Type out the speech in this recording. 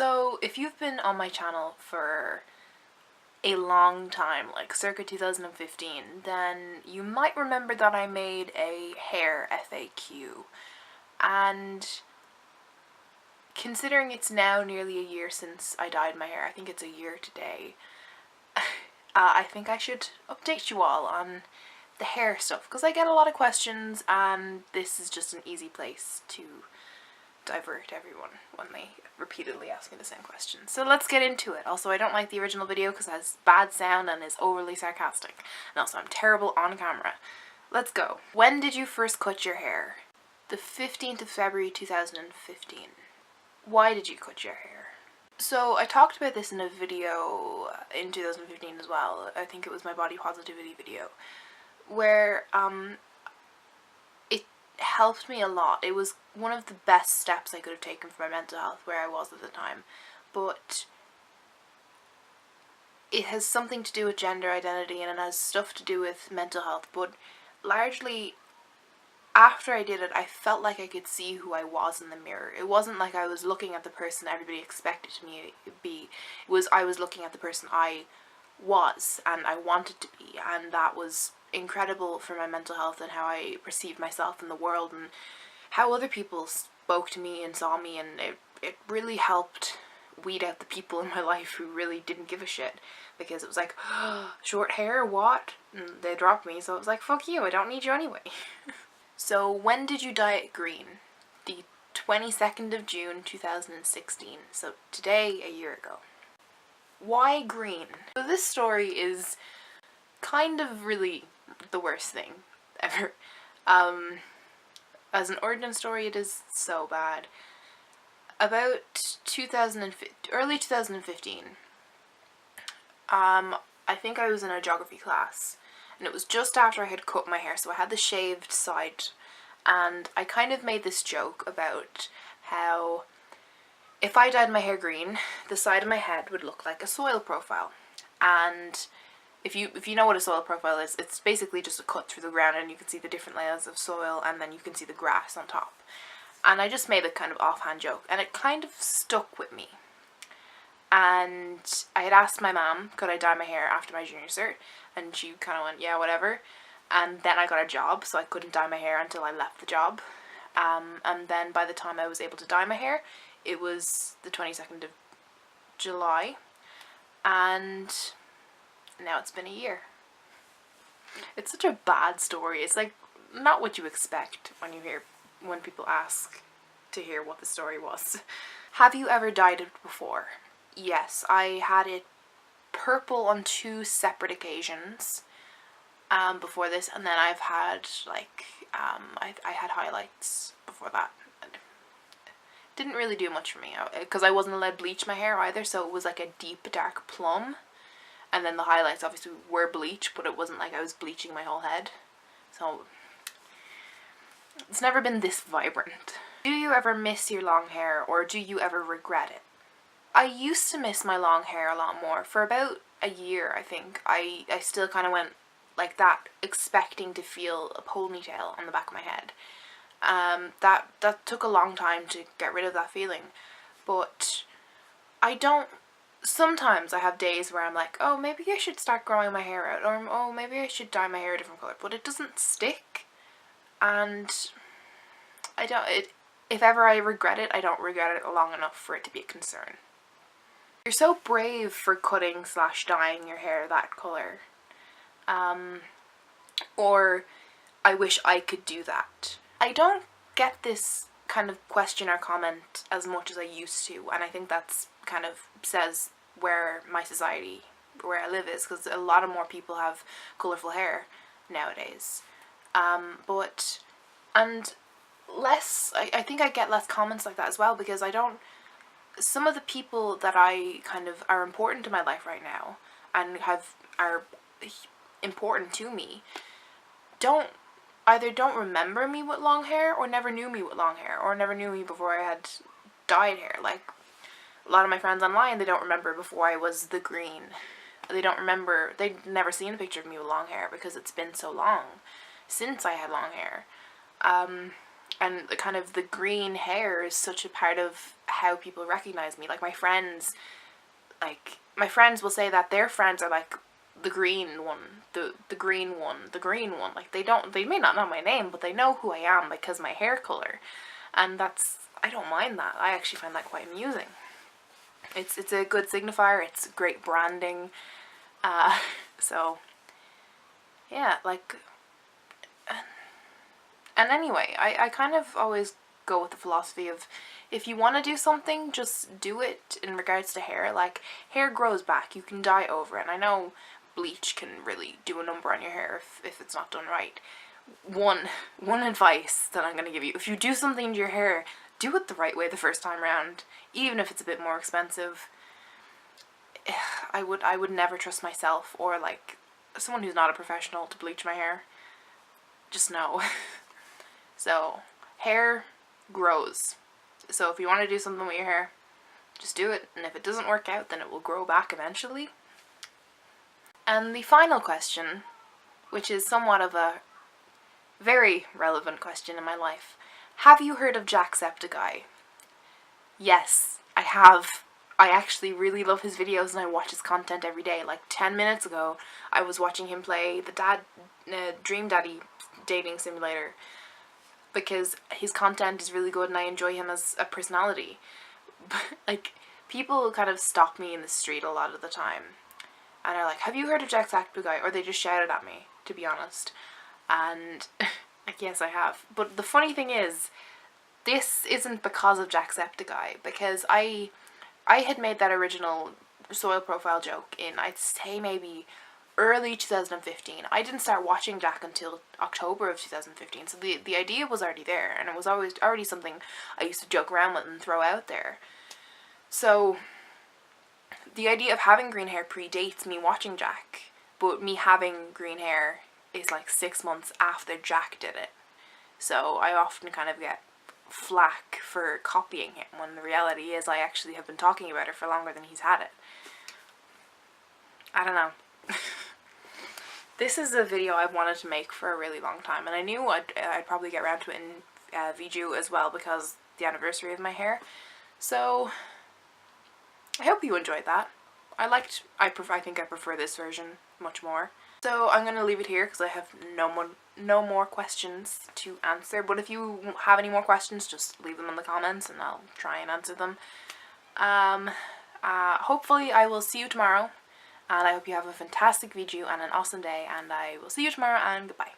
So, if you've been on my channel for a long time, like circa 2015, then you might remember that I made a hair FAQ. And considering it's now nearly a year since I dyed my hair, I think it's a year today, I think I should update you all on the hair stuff, because I get a lot of questions and this is just an easy place to divert everyone when they repeatedly ask me the same question. So let's get into it. Also, I don't like the original video because it has bad sound and is overly sarcastic. And also, I'm terrible on camera. Let's go. When did you first cut your hair? The 15th of February 2015. Why did you cut your hair? So I talked about this in a video in 2015 as well. I think it was my body positivity video, where it helped me a lot. It was one of the best steps I could have taken for my mental health where I was at the time, but it has something to do with gender identity and it has stuff to do with mental health, but largely after I did it, I felt like I could see who I was in the mirror. It wasn't like I was looking at the person everybody expected me to be. It was I was looking at the person I was and I wanted to be, and that was incredible for my mental health and how I perceived myself in the world and how other people spoke to me and saw me, and it really helped weed out the people in my life who really didn't give a shit, because it was like, oh, short hair, what? And they dropped me, so it was like, fuck you, I don't need you anyway. So when did you dye it green? The 22nd of June 2016, so today, a year ago. Why green? So this story is kind of really the worst thing ever. As an origin story, it is so bad. About early 2015, I think I was in a geography class, and it was just after I had cut my hair, so I had the shaved side, and I kind of made this joke about how if I dyed my hair green, the side of my head would look like a soil profile. And if you know what a soil profile is, it's basically just a cut through the ground and you can see the different layers of soil and then you can see the grass on top. And I just made a kind of offhand joke and it kind of stuck with me. And I had asked my mum, could I dye my hair after my junior cert? And she kind of went, yeah, whatever. And then I got a job, so I couldn't dye my hair until I left the job. And then by the time I was able to dye my hair, it was the 22nd of July. And now it's been a year. It's such a bad story. It's like not what you expect when people ask to hear what the story was. Have you ever dyed it before? Yes, I had it purple on 2 separate occasions before this, and then I've had like I had highlights before that. And it didn't really do much for me because I wasn't allowed to bleach my hair either, so it was like a deep dark plum, and then the highlights obviously were bleach, but it wasn't like I was bleaching my whole head, so it's never been this vibrant. Do you ever miss your long hair, or do you ever regret it? I used to miss my long hair a lot more. For about a year, I think, I still kind of went like that, expecting to feel a ponytail on the back of my head. That took a long time to get rid of that feeling. But I don't... Sometimes I have days where I'm like, oh, maybe I should start growing my hair out, or oh, maybe I should dye my hair a different colour. But it doesn't stick. And I don't... If ever I regret it, I don't regret it long enough for it to be a concern. You're so brave for cutting / dyeing your hair that colour. Or I wish I could do that. I don't get this kind of question or comment as much as I used to, and I think that's kind of says where my society, where I live is, because a lot of more people have colourful hair nowadays. I think I get less comments like that as well, because some of the people that I kind of are important to my life right now and are important to me either don't remember me with long hair, or never knew me with long hair, or never knew me before I had dyed hair. Like a lot of my friends online, they don't remember before I was the green. They don't remember, they'd never seen a picture of me with long hair because it's been so long since I had long hair. And the kind of the green hair is such a part of how people recognize me. Like my friends will say that their friends are like the green one, the green one, the green one. Like they may not know my name, but they know who I am because my hair color. And I don't mind that. I actually find that quite amusing. It's a good signifier. It's great branding. So yeah, like, and anyway, I kind of always go with the philosophy of, if you want to do something, just do it. In regards to hair, like, hair grows back, you can dye over it, and I know bleach can really do a number on your hair if it's not done right. One advice that I'm going to give you: if you do something to your hair, do it the right way the first time around, even if it's a bit more expensive. I would never trust myself or like someone who's not a professional to bleach my hair. Just no. So hair grows. So if you want to do something with your hair, just do it, and if it doesn't work out, then it will grow back eventually. And the final question, which is somewhat of a very relevant question in my life: have you heard of Jacksepticeye? Yes, I have. I actually really love his videos and I watch his content every day. Like 10 minutes ago, I was watching him play the Dream Daddy dating simulator, because his content is really good and I enjoy him as a personality. Like, people kind of stop me in the street a lot of the time and are like, have you heard of Jacksepticeye? Or they just shouted at me, to be honest. And like, yes, I have. But the funny thing is, this isn't because of Jacksepticeye, because I had made that original soil profile joke in, I'd say, maybe early 2015. I didn't start watching Jack until October of 2015, so the idea was already there, and it was already something I used to joke around with and throw out there. So the idea of having green hair predates me watching Jack, but me having green hair is like 6 months after Jack did it. So I often kind of get flack for copying him, when the reality is I actually have been talking about it for longer than he's had it. I don't know. This is a video I've wanted to make for a really long time, and I knew I'd probably get around to it in veju as well, because the anniversary of my hair. So I hope you enjoyed that. I think I prefer this version much more. So I'm going to leave it here because I have no more questions to answer. But if you have any more questions, just leave them in the comments and I'll try and answer them. Hopefully I will see you tomorrow. And I hope you have a fantastic video and an awesome day. And I will see you tomorrow, and goodbye.